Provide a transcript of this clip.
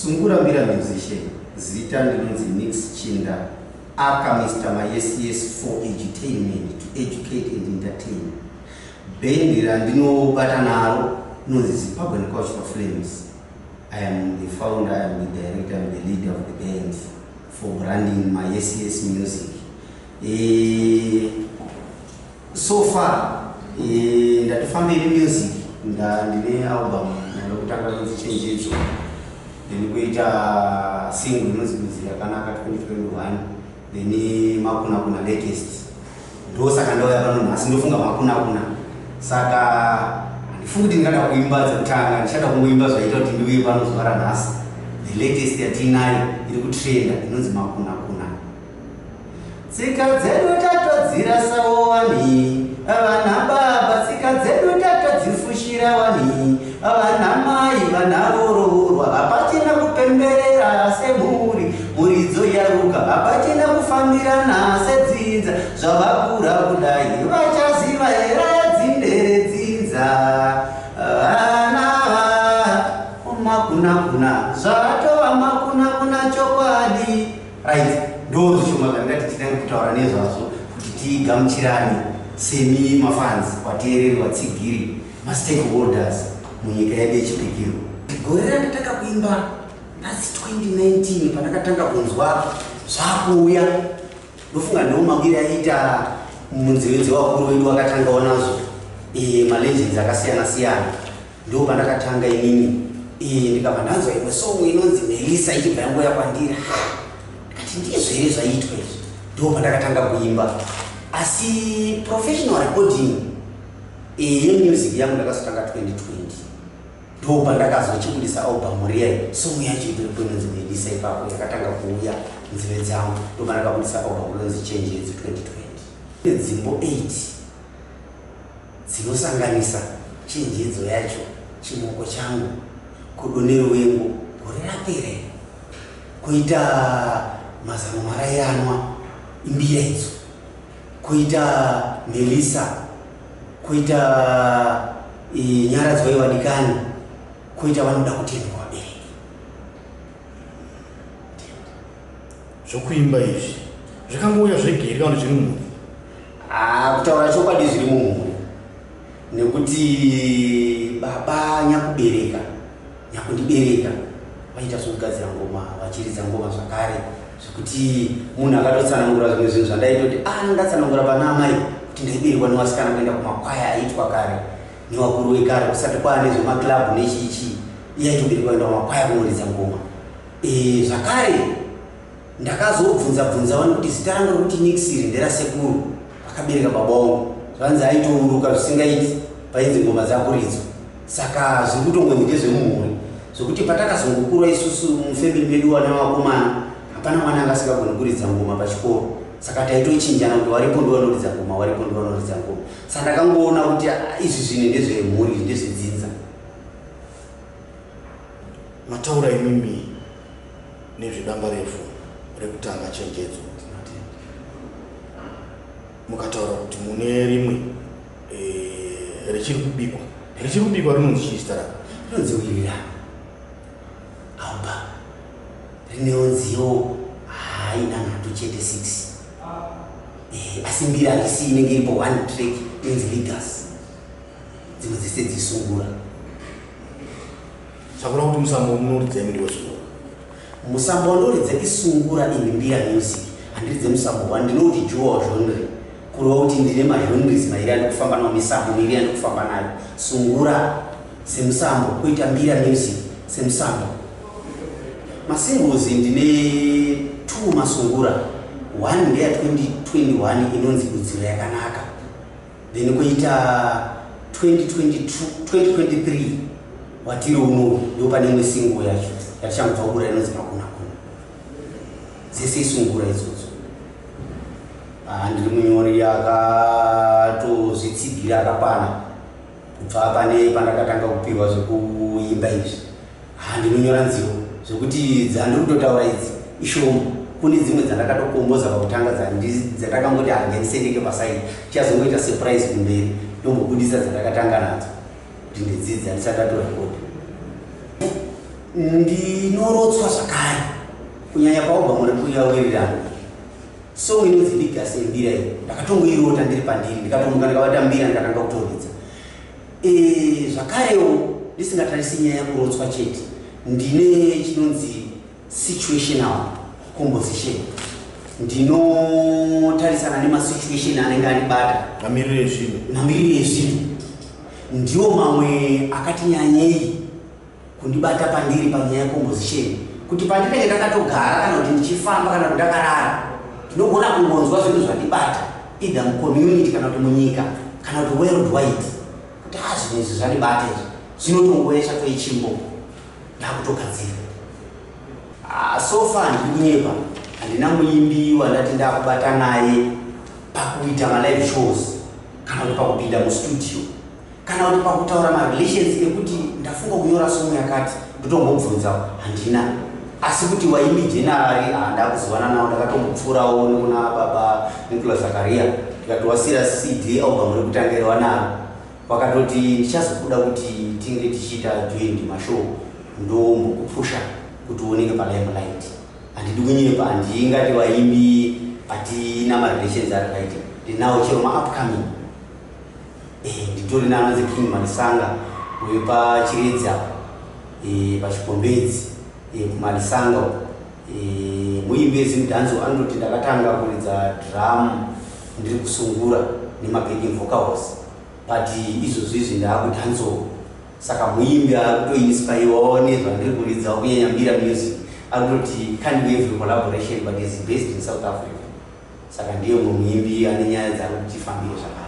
Sungura Mira musician, zita ndinonzi Nix Chinda, aka Mr. Yes for edutainment, to educate and entertain. Bendi randinobata naro nonzi Zimbabwean Cultural Flames. I am the founder, I am the director, I am the leader of the band for branding my Yes music. So far, that family music, ndine album, ndakutanga nozichenjedzo. Ndikuita single inozikuzira kanaka 2021, then makuna kuna latest. Ndo saka ndauya pano nhasi ndofunga makuna. Saka ndifunga kuti ndingada kuimba dzakutanga, ndichada kungoimba zvaita kuti ndiuye pano zuva ranhasi. The latest yatinayo iri kutrenda inonzi makuna. Tsika dzedu tatodzira sawo wani, avana baba tsika dzedu tatodzifushira wani, avana mai vanarororwa, hapachina kupemberera semhuri, muridzo yaruka, hapachina kufambirana sedzinza, zvavakura kudai vachaziva hera dzindere dzinza. Vana makuna zvatova makuna chokwadi. Right. Ndo zvishoma zvandati titanga kutaura nezvazvo kuti tigamuchirane semi mafans vateereri vatsigiri mastakeholders munyika yedu yechipikiro. Gore randatanga kuimba that's 2019 pandakatanga kunzwa zvakuuya ndofunga ndo mawiri aita munzeve dzevakuru vedu vakatangawo nazvo malegends akasiyana ndo pandakatanga inini ndikabva ndanzwa imwe song inonzi Melissa ichibva yangoya kwandiri ndizvo here zvaitwa izvi ndo pandakatanga kuimba asi professional recording yemusic yangu ndakazotanga 2020 ndo pandakazochibudisa album riya song yacho iripo inonzi Melissa ipapo yakatanga kuuya nzeve dzangu ndo pandakabudisa album inonzi Changes 2020 dzimbo 8 dzinosanganisa chenjedzo yacho chimoko changu kudonero wengu gore rapere kuita mazano marairanwa imbira idzo kuita Melissa kuita nyaradzwa yevanikani kuita vanoda kutendwa vabereki. Zvokuimba izvi zvakangouya zvegere kana zviri mumhuri? Kutaura chokwadi zviri mumhuri nekuti baba nyakubereka nyakundibereka vaita zvokugadzira ngoma vachiridza ngoma zvakare zvekuti munhu akatotsanangura zvimwe zvinhu zvandaitoti ndatsanangura pana amai kuti ndaiberekwa nevasikana kuenda kumakwaya aitwa kare nevakuru vekare kusati kwaane zvemaklabhu nechichi iye aitoberekwa kuenda kumakwaya kunoridza ngoma. Zvakare ndakazobvunza vanhu kuti zita rangu rokuti Nixiri nderasekuru akabereka baba vangu zvanzi aitouruka zvisingaiti painzi ngoma dzakuridzwa. Saka zviri kutongonzi ndezvemumhuri zvokuti patakazongokura isusu mufamily medu wana vakomana hapana mwana anga asingagoni kuridza ngoma pachikoro. Saka taitochinjana kuti waripo ndiwe anoridza ngoma waripo ndiwe anoridza ngoma. Saka ndakangoona kuti izvi zvine ndezvemhuri ndezvedzinza. Mataura imimi nezvedamba refu rekutanga chenjedzo mukataura kuti mune rimwe richiri kubikwa rinonzi chii zita rako? Rinonzi Wirirana alba rineonziwo inanhatu chete 6 asi mbiri harisi inenge iripo 1 track inonzi Leaders dzimwe dzese dzisungura. Sakura kuti musambo munoridza imwe ndiwesungura? Musambo wanoridza isungura imi mbira music handiridze musambo wandinoti Joe genre kurova kuti ndine mazhonris mairi andi kufamba nawo misambo miri andi kufamba nayo. Sungura semusambo kuita mbira music semusambo. Masingles ndine 2 masungura. 1 ndeya 2021 inonzi Kudziro Yakanaka. Then kuita 2023 watiri uno ndo pane imwe single yacho yachangobva kura inonzi Makuna. Dzese isungura idzodzo. Ndiri munyori yakatozvitsigira akapana kubva pane pandakatanga kupiwa zvekuimba izvi. Ndinonyora nziyo zvokuti dzandiri kutotaura idzi ishoma. Kune dzimwe dzandakatokomboza pakutanga dzandakangoti handisendeke pasaidi chazongoita surprise kumberi ndombobudisa dzandakatanga nadzo kuti ndidzidze handisati ndatorekodi. ndinorotswa zvakare kunyanya paubva muri kuyawirirana song inonzi Legacy Mbira iyi ndakatongoirota ndiri pandiri ndikatomuka ndikabata mbira ndakatanga kutoridza zvakarewo ndisingatarisi nyaya yakurotswa chete ndine chinonzi situational composition ndinotarisana nemasituation anenge andibata mamiriro ezvinhu ndiwo mamwe akati nyanyei kundibata pandiri panyaya yecomposition kuti pandinenge ndakatogara kana kuti ndichifamba kana kuti ndakarara ndinogona kungonzwa zvinhu zvandibata either mucommunity kana kuti munyika kana kuti worldwide kuti zvinhu izvi zvandibata izvi zvinotongoesha toichimbo ndakutogadzira. So far ndikunyepa handina muimbi wandati ndakubata naye pakuita malive shows kana kuti pakupinda mustudio kana kuti pakutaura marelations ekuti ndafunga kunyora somo yakati ndotongobvunza handina, asi kuti waimbi generally ndakuzivana nawo ndakatombopfuurawo nekuna baba Nicholas Zakaria tikatowasira CD album rekutangira naro wakatoti ndichazokuda kuti tinge tichiita joint mashow ndomukupusha kuti uoneke palimelight. Handidi kunyepa handingati waimbi hatina marelations ari right ndinawo chero maupcoming nditori nanonzi King Malisanga wepachiredza pachikombedzi kumalisanga muimbi wezimudhanzo anoti ndakatanga kuridza drum ndiri kusungura nemabacking vocals but izvozvo izvi ndaakudhanzo saka muimbi akutoinspaiwawo nezvandiri kuridzawo kunyanya Mbira music akutoti can't wave collaboration but is based in South Africa saka ndiye muimbi ane nyaya dzari kutifambira zvakanaka.